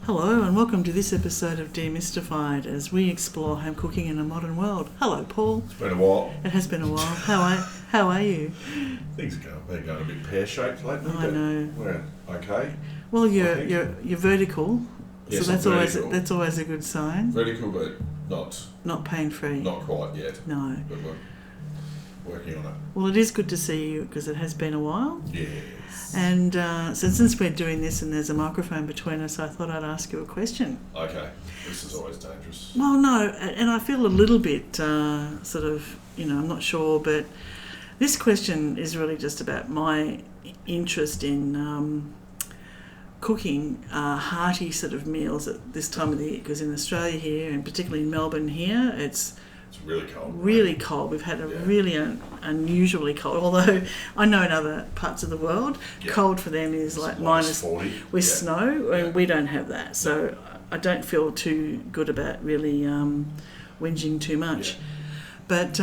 Hello and welcome to this episode of Demystified as we explore home cooking in a modern world. Hello, Paul. It's been a while. It has been a while. How are you? Things are going a bit pear-shaped lately. I know. We're okay. Well, you're vertical, Yes, so that's I'm always vertical. that's always a good sign. Vertical, but Not pain-free. not quite yet. No. But we're working on it. Well, it is good to see you because it has been a while. Yes. And so since we're doing this and there's a microphone between us, I thought I'd ask you a question. Okay. This is always dangerous. Well, no, and I feel a little bit I'm not sure, but this question is really just about my interest in cooking hearty sort of meals at this time of the year, because in Australia here, and particularly in Melbourne here, it's really cold. Really cold. We've had a really unusually cold, although I know in other parts of the world, cold for them is like minus 40 with snow, and we don't have that. So I don't feel too good about really whinging too much. Yeah. But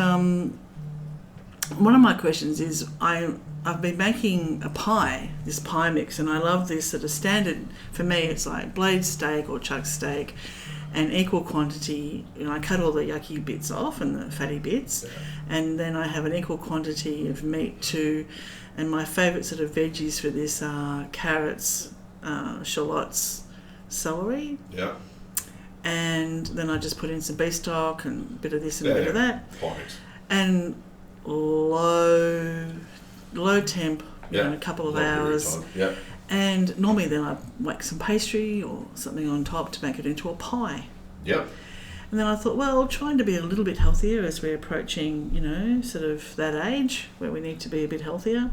one of my questions is I've been making a pie, this pie mix, and I love this sort of standard. For me, it's like blade steak or chuck steak, and equal quantity. I cut all the yucky bits off and the fatty bits, and then I have an equal quantity of meat too. And my favourite sort of veggies for this are carrots, shallots, celery. Yeah. And then I just put in some beef stock and a bit of this and a bit of that. Pockets. And low temp, a couple of hours. Yeah. And normally then I whack some pastry or something on top to make it into a pie. Yep. And then I thought, well, trying to be a little bit healthier as we're approaching, sort of that age where we need to be a bit healthier.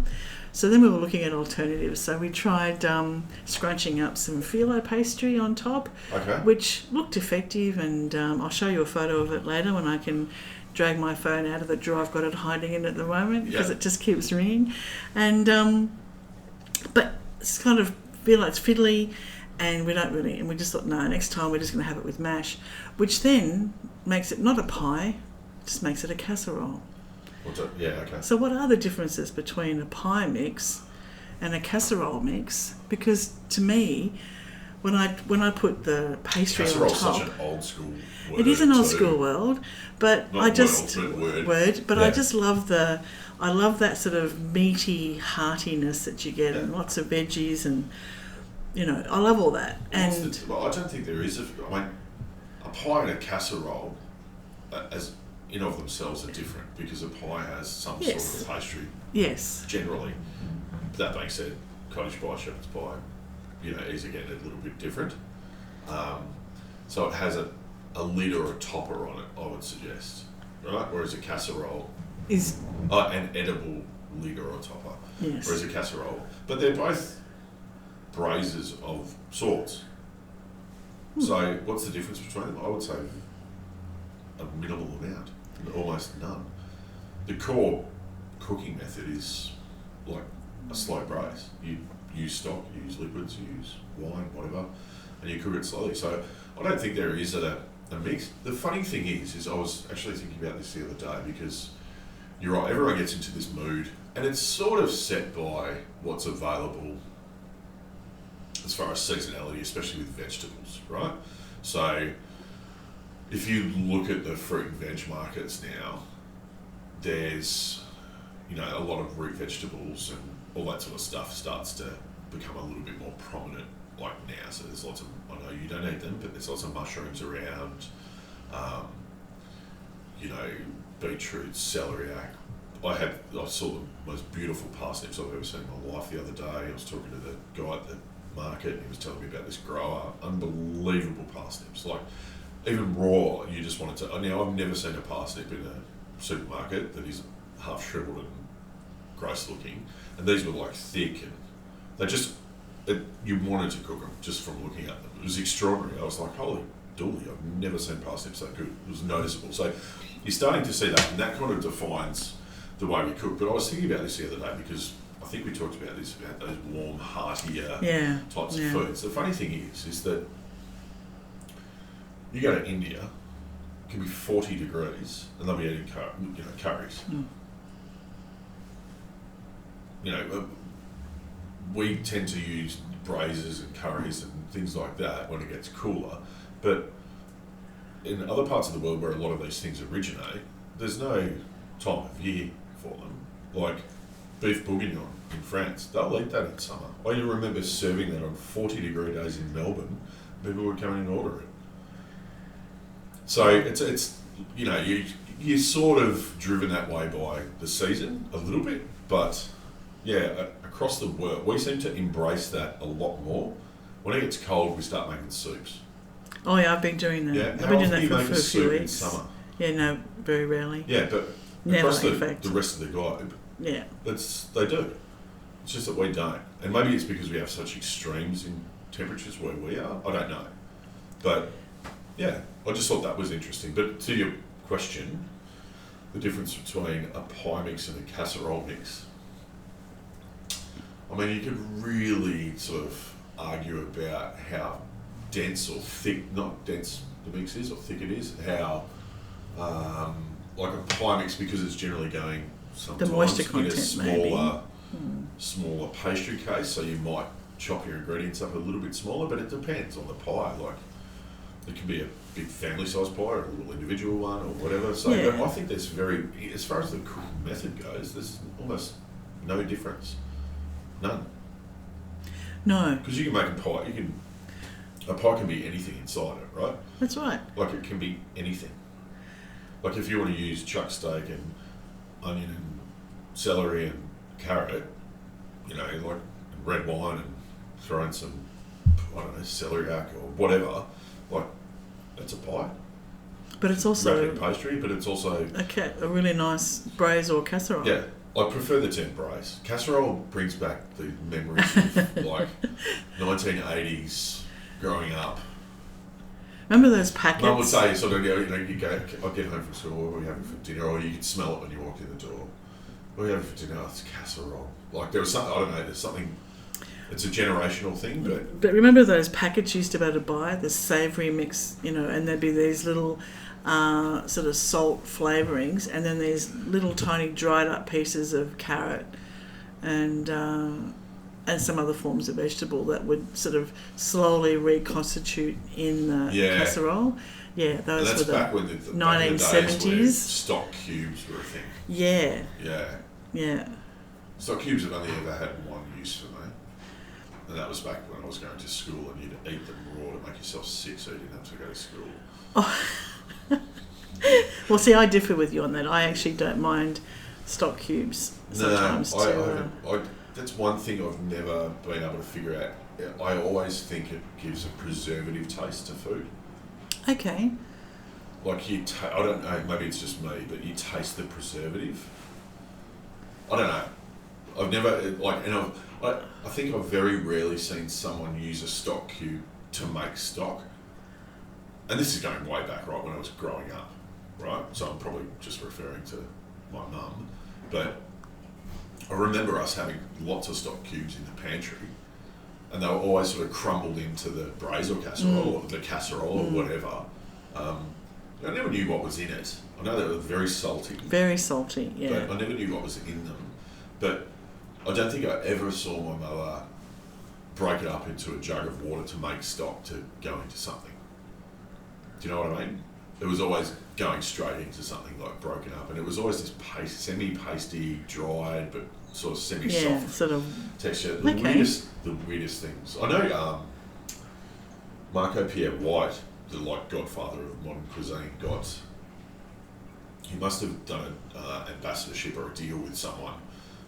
So then we were looking at alternatives. So we tried scrunching up some phyllo pastry on top, which looked effective. And I'll show you a photo of it later when I can drag my phone out of the drawer I've got it hiding in at the moment because it just keeps ringing. And but it's kind of feel like it's fiddly, and we just thought, no, next time we're just going to have it with mash, which then makes it not a pie, just makes it a casserole. So what are the differences between a pie mix and a casserole mix? Because to me, when I put the pastry on top, casserole's such an old school word. It is an old school word, but Not I just word. But I just love that sort of meaty heartiness that you get, and lots of veggies, and I love all that. I don't think there is a pie and a casserole as in of themselves are different, because a pie has some sort of pastry. Yes. Generally. That being said, cottage pie, shepherd's pie, is again a little bit different. So it has a lid or a topper on it, I would suggest, right? Whereas a casserole is an edible lid or a topper. Yes. Whereas a casserole, but they're both braises of sorts. So what's the difference between them? I would say a minimal amount, almost none. The core cooking method is like a slow braise. You use stock, you use liquids, you use wine, whatever, and you cook it slowly. So I don't think there is a mix. The funny thing is I was actually thinking about this the other day, because you're right, everyone gets into this mood, and it's sort of set by what's available as far as seasonality, especially with vegetables, right? So if you look at the fruit and veg markets now, there's a lot of root vegetables and all that sort of stuff starts to become a little bit more prominent like now. So there's lots of, I know you don't eat them, but there's lots of mushrooms around, beetroot, celeriac. I saw the most beautiful parsnips I've ever seen in my life the other day. I was talking to the guy at the market, and he was telling me about this grower. Unbelievable parsnips, like even raw, you just wanted to. Now, I've never seen a parsnip in a supermarket that is half shriveled and gross looking, and these were like thick, and they just, you wanted to cook them just from looking at them. It was extraordinary. I was like, holy dooly, I've never seen parsnips that good. It was noticeable. So you're starting to see that, and that kind of defines the way we cook. But I was thinking about this the other day, because I think we talked about this, about those warm, heartier types of foods. The funny thing is that you go to India, it can be 40 degrees, and they'll be eating curries. We tend to use braises and curries and things like that when it gets cooler. But in other parts of the world where a lot of these things originate, there's no time of year for them. Like beef bourguignon in France, they'll eat that in summer. I remember serving that on 40-degree days in Melbourne. People would come in and order it. So it's you know, you're sort of driven that way by the season a little bit, but yeah, across the world, we seem to embrace that a lot more. When it gets cold, we start making soups. Oh yeah, I've been doing that. Yeah, I've been doing that for a few soup in weeks. summer? Yeah, no, very rarely. Yeah, but Never, across in fact. the rest of the globe, Yeah. they do. It's just that we don't. And maybe it's because we have such extremes in temperatures where we are. I don't know. But yeah, I just thought that was interesting. But to your question, the difference between a pie mix and a casserole mix. I mean, you could really sort of argue about how dense or thick, not dense the mix is or thick it is, how like a pie mix, because it's generally going sometimes The moisture in a content, smaller pastry case, so you might chop your ingredients up a little bit smaller, but it depends on the pie. Like it can be a big family size pie or a little individual one or whatever. So Yeah. but I think there's as far as the cooking method goes, there's almost no difference. None. No, Because you can make a pie, a pie can be anything inside it, right? that's right. Like it can be anything. Like if you want to use chuck steak and onion and celery and carrot, you know, like red wine and throw in some, I don't know, celeriac or whatever, like that's a pie. But it's also Wrapped in pastry, but it's also a really nice braise or casserole. yeah. I prefer the term braise. Casserole brings back the memories of like 1980s growing up. Remember those packets? Mum would say, sort of, I'd get home from school, what are we having for dinner? Or you could smell it when you walked in the door. What are we having for dinner? Oh, it's casserole. Like there was something, I don't know, there's something, it's a generational thing, but... But remember those packets you used to be able to buy, the savoury mix, you know, and there'd be these little sort of salt flavourings, and then these little tiny dried up pieces of carrot and some other forms of vegetable that would sort of slowly reconstitute in the casserole. Yeah, those and that's were back when the 1970s. Stock cubes were a thing. Yeah. Yeah. Yeah. Stock cubes have only ever had one use for me. And that was back when I was going to school and you'd eat them raw to make yourself sick so you didn't have to go to school. Oh. Well, see, I differ with you on that. I actually don't mind stock cubes sometimes that's one thing I've never been able to figure out. I always think it gives a preservative taste to food. Okay. Like I don't know, maybe it's just me, but you taste the preservative. I don't know. I've never, I think I've very rarely seen someone use a stock cube to make stock. And this is going way back, right, when I was growing up, right? So I'm probably just referring to my mum. But I remember us having lots of stock cubes in the pantry, and they were always sort of crumbled into the braise or casserole or the casserole or whatever. I never knew what was in it. I know they were very salty. Very salty, yeah. But I never knew what was in them. But I don't think I ever saw my mother break it up into a jug of water to make stock to go into something. Do you know what I mean? It was always going straight into something like broken up, and it was always this semi-pasty, dried, but sort of semi-soft sort of texture. Okay. The weirdest things. I know Marco Pierre White, the godfather of modern cuisine, he must have done an ambassadorship or a deal with someone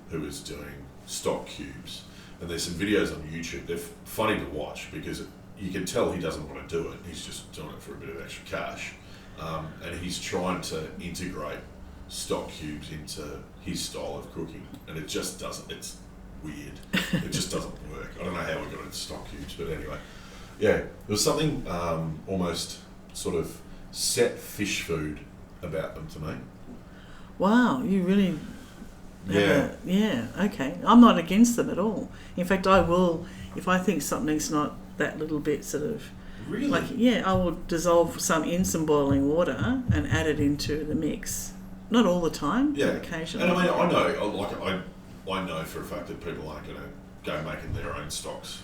who was doing stock cubes. And there's some videos on YouTube. They're funny to watch because you can tell he doesn't want to do it. He's just doing it for a bit of extra cash. And he's trying to integrate stock cubes into his style of cooking. And it just doesn't, it's weird. It just doesn't work. I don't know how we got into stock cubes, but anyway. Yeah, there was something almost sort of set fish food about them to me. Wow, you really... Yeah. Okay. I'm not against them at all. In fact, I will, if I think something's not that little bit sort of... Really? I will dissolve some in some boiling water and add it into the mix. Not all the time, but occasionally. And I mean, I know for a fact that people aren't going to go making their own stocks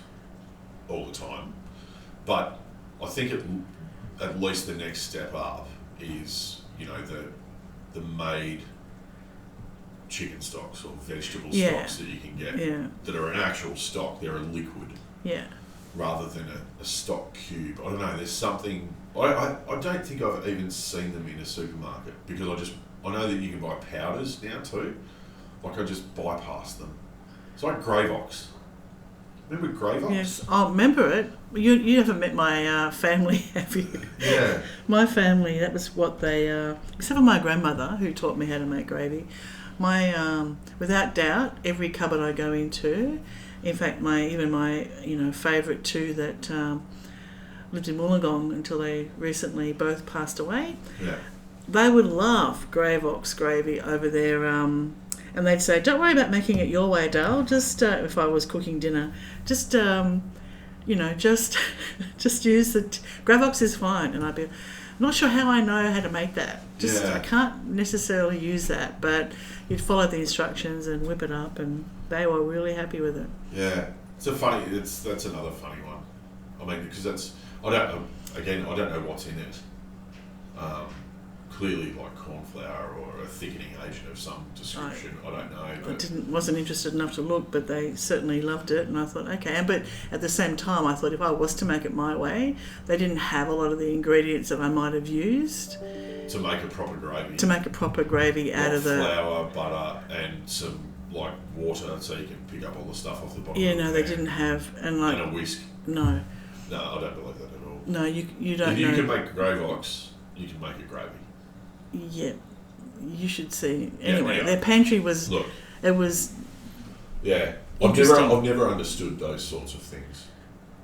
all the time. But I think at least the next step up is, you know, the made chicken stocks or vegetable stocks that you can get that are an actual stock. They're a liquid. Yeah. Rather than a stock cube. I don't know, there's something... I don't think I've even seen them in a supermarket because I know that you can buy powders now too. Like I just bypass them. It's like Gravox. Remember Gravox? Yes, I remember it. You haven't met my family, have you? Yeah. My family, that was what they... except for my grandmother, who taught me how to make gravy. Without doubt, every cupboard I go into... In fact, my favourite two that lived in Wollongong until they recently both passed away, they would love Gravox gravy over there. And they'd say, "Don't worry about making it your way, Dale. Just if I was cooking dinner, just just use the Gravox is fine." And I'd be, I'm not sure how I know how to make that. I can't necessarily use that, but you'd follow the instructions and whip it up, and they were really happy with it. Yeah, that's another funny one. I mean, because I don't know what's in it. Clearly, like corn flour or a thickening agent of some description. I don't know. I wasn't interested enough to look, but they certainly loved it, and I thought, okay. But at the same time, I thought if I was to make it my way, they didn't have a lot of the ingredients that I might have used to make a proper gravy. To make a proper gravy out of the flour, butter, and some like water, so you can pick up all the stuff off the bottom. Yeah, no, they didn't have and a whisk. No, I don't believe that at all. No, you don't. If you can make Gravox, you can make a gravy. Yeah, you should see. Anyway, their pantry was. Look, it was. Yeah, I've never understood those sorts of things,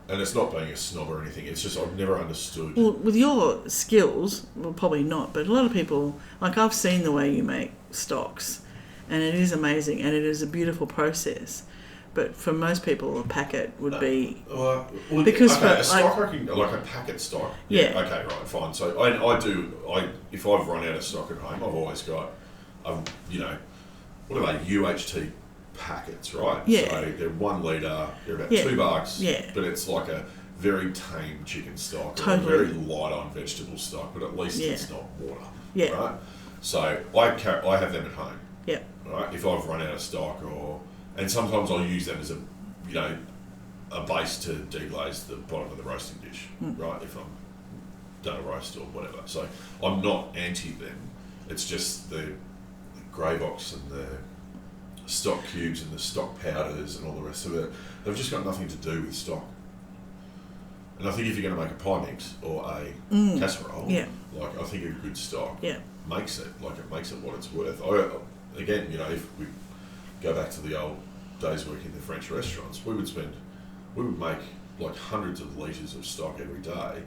and it's not being a snob or anything. It's just I've never understood. Well, with your skills, well, probably not, but a lot of people, like I've seen the way you make stocks, and it is amazing, and it is a beautiful process. But for most people, a packet would be because a stock, like a packet stock. Yeah. Okay, right, fine. So I if I've run out of stock at home, I've always got, what are they? UHT packets, right? Yeah. So they're 1 litre. They're about $2. Yeah. But it's like a very tame chicken stock, totally. Or a very light on vegetable stock, but at least it's not water. Yeah. Right. So I have them at home. Yeah. Right. If I've run out of stock and sometimes I'll use them as a base to deglaze the bottom of the roasting dish, right? If I'm done a roast or whatever. So I'm not anti them. It's just the Gravox and the stock cubes and the stock powders and all the rest of it. They've just got nothing to do with stock. And I think if you're going to make a pie mix or a casserole, like I think a good stock makes it what it's worth. Again, if we go back to the old days working in the French restaurants, we would make like hundreds of litres of stock every day,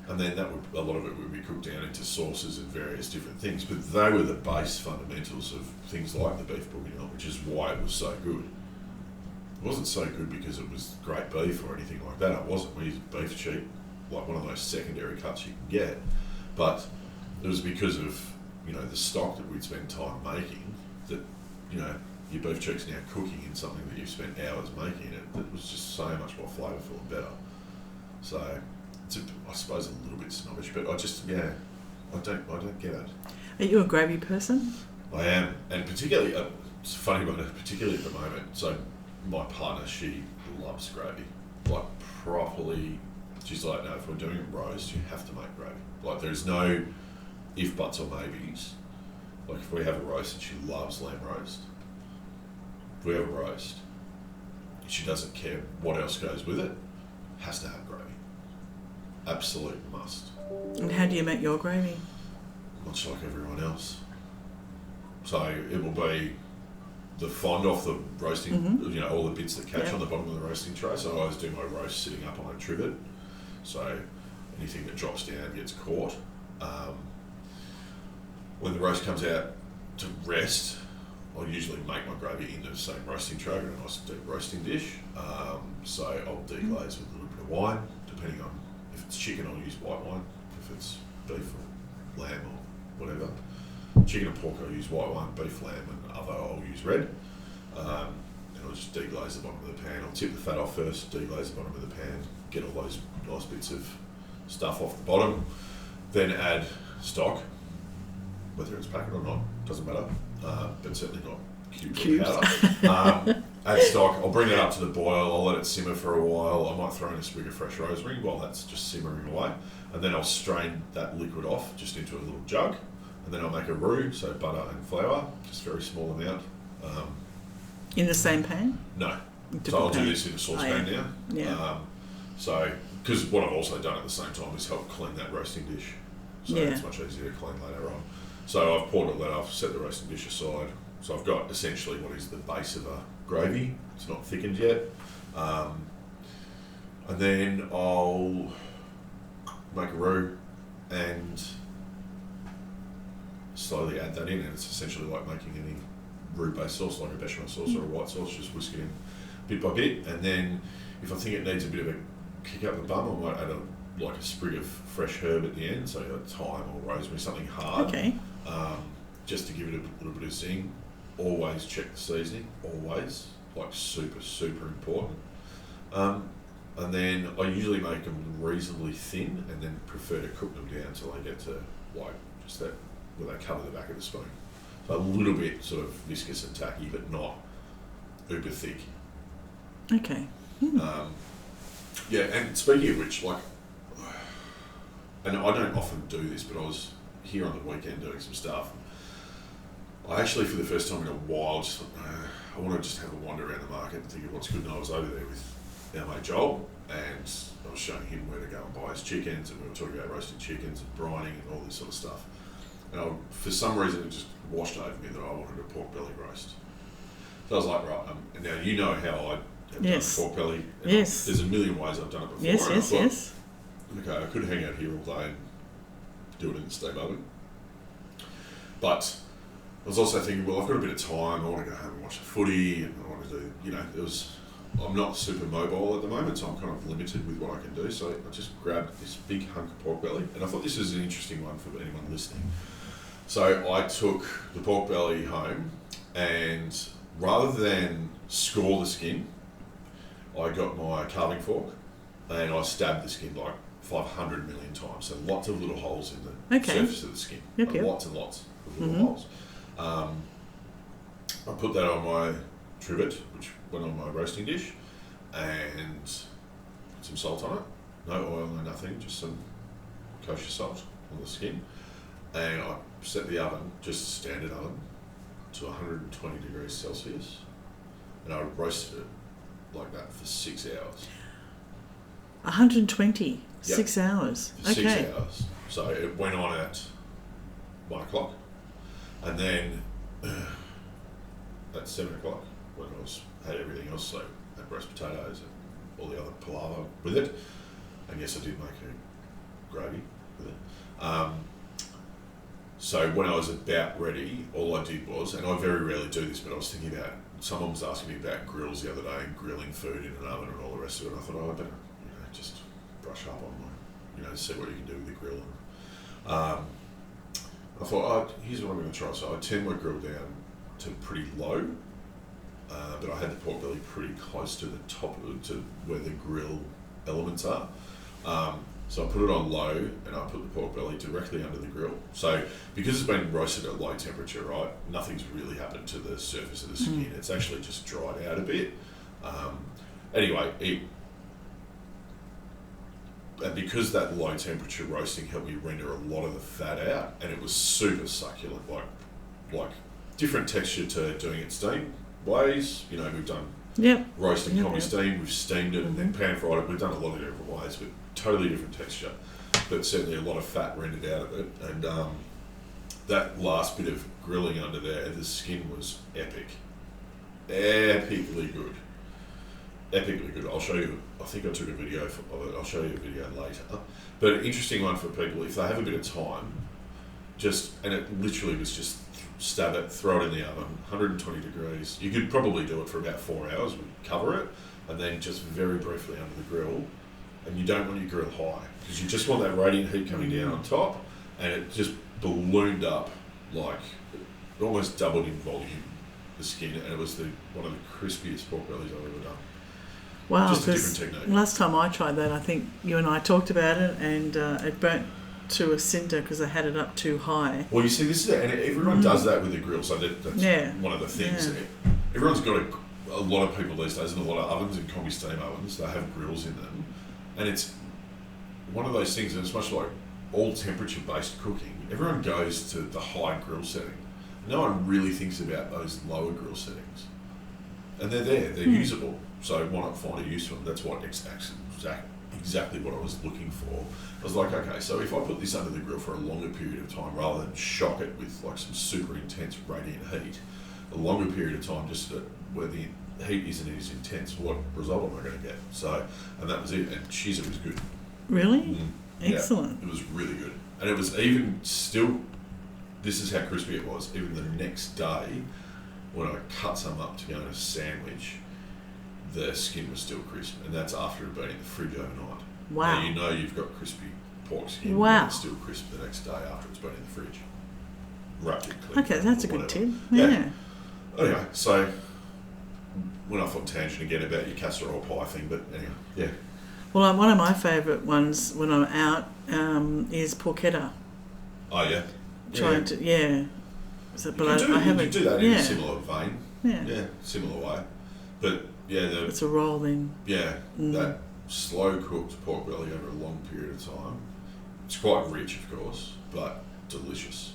and then a lot of it would be cooked down into sauces and various different things, but they were the base fundamentals of things like the beef bourguignon, which is why it was so good. It wasn't so good because it was great beef or anything like that. It wasn't. We used beef cheap, like one of those secondary cuts you can get, but it was because of the stock that we'd spend time making that your beef cheek's now cooking in something that you've spent hours making it was just so much more flavourful and better. So it's I suppose a little bit snobbish, but I don't get it. Are you a gravy person? I am, and particularly it's funny, but particularly at the moment. So my partner, she loves gravy, like properly. She's like, no, if we're doing a roast, you have to make gravy. Like there's no if, buts or maybes. Like if we have a roast, and she loves lamb roast. If we have a roast, she doesn't care what else goes with it, has to have gravy. Absolute must. And how do you make your gravy? Much like everyone else. So it will be the fond off the roasting, all the bits that catch on the bottom of the roasting tray. So I always do my roast sitting up on a trivet. So anything that drops down gets caught. When the roast comes out to rest, I'll usually make my gravy in the same roasting tray in a nice deep roasting dish. So I'll deglaze with a little bit of wine, depending on if it's chicken, I'll use white wine. If it's beef or lamb or whatever. Chicken and pork, I'll use white wine. Beef, lamb and other, I'll use red. And I'll I'll just deglaze the bottom of the pan. I'll tip the fat off first, deglaze the bottom of the pan, get all those nice bits of stuff off the bottom, then add stock, whether it's packet or not, doesn't matter, but certainly not cubes. Powder. Add stock, I'll bring it up to the boil, I'll let it simmer for a while, I might throw in a sprig of fresh rosemary while that's just simmering away, and then I'll strain that liquid off just into a little jug, and then I'll make a roux, so butter and flour, just a very small amount. In the same pan? No. So I'll do this in a saucepan now. Yeah. So, because what I've also done at the same time is help clean that roasting dish. So it's much easier to clean later on. So I've poured all that off, set the roasting dish aside. So I've got essentially what is the base of a gravy. It's not thickened yet. And then I'll make a roux and slowly add that in, and it's essentially like making any roux-based sauce, like a bechamel sauce or a white sauce, just whisk it in bit by bit. And then if I think it needs a bit of a kick up the bum, I might add a sprig of fresh herb at the end, so thyme or rosemary, something hard. Okay. Just to give it a little bit of zing. Always check the seasoning, always, like super, super important. And then I usually make them reasonably thin and then prefer to cook them down until they get to like just that, where they cover the back of the spoon. So a little bit sort of viscous and tacky, but not uber thick. Okay. Yeah, and speaking of which, like, and I don't often do this, but I was here on the weekend doing some stuff. I actually, for the first time in a while, just thought, I want to just have a wander around the market and think of what's good. And I was over there with our mate Joel, and I was showing him where to go and buy his chickens, and we were talking about roasting chickens and brining and all this sort of stuff. And for some reason, it just washed over me that I wanted a pork belly roast. So I was like, right, and now you know how I have done pork belly. Yes. There's a million ways I've done it before. Yes. Okay, I could hang out here all day and do it in the steam oven. But I was also thinking, well, I've got a bit of time. I want to go home and watch the footy, and I want to do, I'm not super mobile at the moment, so I'm kind of limited with what I can do. So I just grabbed this big hunk of pork belly, and I thought this is an interesting one for anyone listening. So I took the pork belly home, and rather than score the skin, I got my carving fork, and I stabbed the skin like 500 million times. So lots of little holes in the surface of the skin. Lots and lots of little holes. I put that on my trivet, which went on my roasting dish, and put some salt on it. No oil, no nothing, just some kosher salt on the skin. And I set the oven, just a standard oven, to 120 degrees Celsius, and I roasted it like that for 6 hours. 120, 6 hours. For 6 hours. So it went on at 1 o'clock, and then at 7 o'clock, when I had everything else, so I had roast potatoes and all the other palaver with it, and yes, I did make a gravy with it. So when I was about ready, all I did was, and I very rarely do this, but I was thinking about, someone was asking me about grills the other day and grilling food in an oven and all the rest of it. I thought, I better, just brush up on my, see what you can do with the grill. And I thought, here's what I'm going to try. So I turned my grill down to pretty low, but I had the pork belly pretty close to the top, to where the grill elements are. So I put it on low, and I put the pork belly directly under the grill. So because it's been roasted at low temperature, right, nothing's really happened to the surface of the skin. It's actually just dried out a bit. Anyway, and because that low temperature roasting helped me render a lot of the fat out, and it was super succulent, like different texture to doing it steam ways. We've done roasting combi steam, we've steamed it and then pan fried it. We've done a lot of different ways, but totally different texture, but certainly a lot of fat rendered out of it. And that last bit of grilling under there, the skin was epically good. I'll show you. I think I took a video of it. I'll show you a video later. But an interesting one for people, if they have a bit of time, and it literally was just stab it, throw it in the oven, 120 degrees. You could probably do it for about 4 hours, cover it, and then just very briefly under the grill. And you don't want your grill high, because you just want that radiant heat coming down on top, and it just ballooned up, like it almost doubled in volume the skin, and it was one of the crispiest pork bellies I've ever done. Wow, Just a because different technique. last time I tried that, I think you and I talked about it, and it burnt to a cinder because I had it up too high. Well, you see, this is it, and everyone does that with the grill, so that's one of the things. Yeah. Everyone's got a lot of people these days, and a lot of ovens and combi steam ovens, they have grills in them, and it's one of those things, and it's much like all temperature-based cooking. Everyone goes to the high grill setting. No one really thinks about those lower grill settings, and they're there, they're usable. So why not find a use for them? That's what exactly what I was looking for. I was like, okay, so if I put this under the grill for a longer period of time, rather than shock it with like some super intense radiant heat, a longer period of time, just where the heat isn't as intense, what result am I going to get? So, and that was it. And jeez, it was good. Really? Excellent. Yeah, it was really good. And it was even still, this is how crispy it was, even the next day, when I cut some up to go in a sandwich, the skin was still crisp, and that's after it had been in the fridge overnight. Wow. Now you know you've got crispy pork skin, Wow. and it's still crisp the next day after it's been in the fridge. Wrapped in cling Okay, wrap that's a or good whatever. tip. Yeah. Anyway, so went off on tangent again about your casserole pie thing, but anyway, yeah. Well, one of my favourite ones when I'm out is porchetta. Oh yeah. Trying to, So, but you can do that in a similar vein. Yeah. Yeah, similar way. But yeah, It's a roll then. Yeah, that slow cooked pork belly over a long period of time. It's quite rich, of course, but delicious.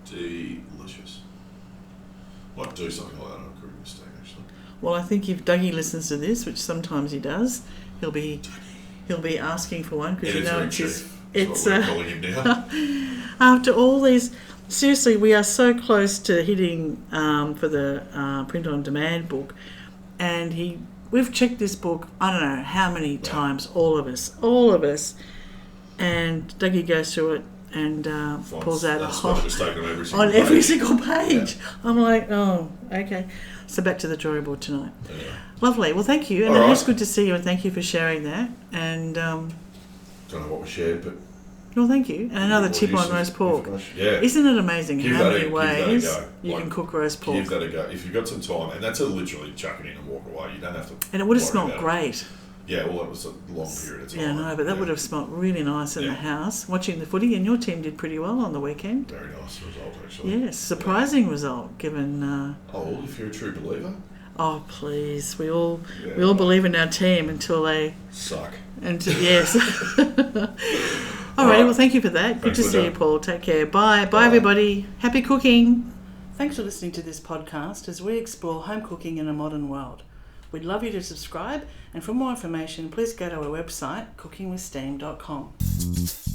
Delicious. Might do something like that on a cooking mistake, actually. Well, I think if Dougie listens to this, which sometimes he does, he'll be asking for one because It's what we're calling him now. After all these, seriously, we are so close to hitting for the print on demand book, and we've checked this book I don't know how many times, all of us, and Dougie goes through it and pulls out on every single page. Yeah. I'm like, oh, okay. So back to the drawing board tonight. Yeah. Lovely. Well, thank you, and it's good to see you, and thank you for sharing that. And don't know what we shared, but well, thank you. And another tip on roast pork. Yeah. Isn't it amazing how many ways you can cook roast pork? Give that a go. If you've got some time, and that's literally chuck it in and walk away. You don't have to. And it would have smelled great. Yeah, well, it was a long period of time. Yeah, no, but that would have smelled really nice in the house. Watching the footy, and your team did pretty well on the weekend. Very nice result, actually. Yes, surprising result given. If you're a true believer. Oh please, we all believe in our team until they suck. Yes. All right. Well, thank you for that. Good to see you, Paul. Take care. Bye. Bye, everybody. Happy cooking. Thanks for listening to this podcast as we explore home cooking in a modern world. We'd love you to subscribe, and for more information, please go to our website, cookingwithsteam.com.